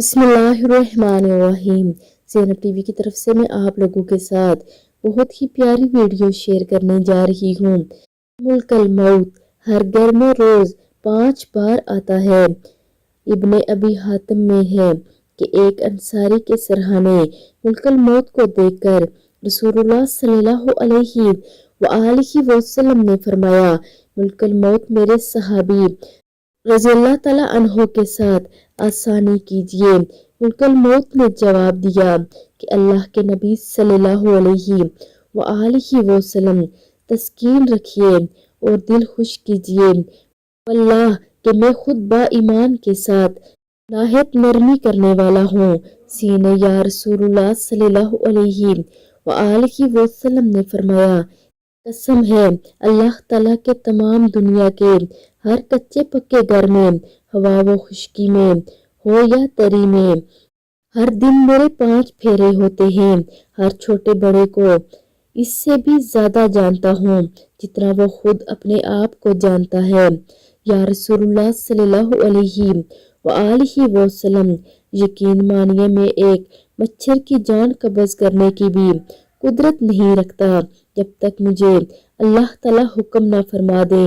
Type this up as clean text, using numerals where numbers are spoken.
बिस्मिल्लाहिर्रहमानिर्रहीम। ज़ैनब टीवी की तरफ से मैं आप लोगों के साथ बहुत ही प्यारी वीडियो शेयर करने जा रही हूँ। मुल्कल मौत हर घर में रोज 5 बार आता है। इब्ने अबी हातिम में है कि एक अंसारी के सरहाने मुल्कल मौत को देखकर रसूलुल्लाह सल्लल्लाहु अलैहि वसल्लम ने फरमाया, मुल्कल मौत मेरे सहाबी रज़ियल्लाहु तआला अन्हो के साथ आसानी कीजिए। मुल्कल मौत ने जवाब दिया कि अल्लाह के नबी सल्लल्लाहु अलैहि वसल्लम तस्कीन रखिए और दिल खुश कीजिए। वल्लाह कि मैं खुद बा ईमान के साथ नाहित नरमी करने वाला हूँ। सीने या रसूलुल्लाह सल्लल्लाहु अलैहि वसल्लम ने फरमाया, कसम है अल्लाह ताला के तमाम दुनिया के हर कच्चे पक्के घर में, हवा व खुश्की में हो या तरी में, हर दिन मेरे 5 फेरे होते हैं। हर छोटे बड़े को इससे भी ज्यादा जानता हूँ जितना वो खुद अपने आप को जानता है। या रसूलुल्लाह सल्लल्लाहु अलैहि वसल्लम, यकीन मानिए मैं एक मच्छर की जान कब्ज करने की भी कुदरत नहीं रखता जब तक मुझे अल्लाह ताला हुक्म ना फरमा दे।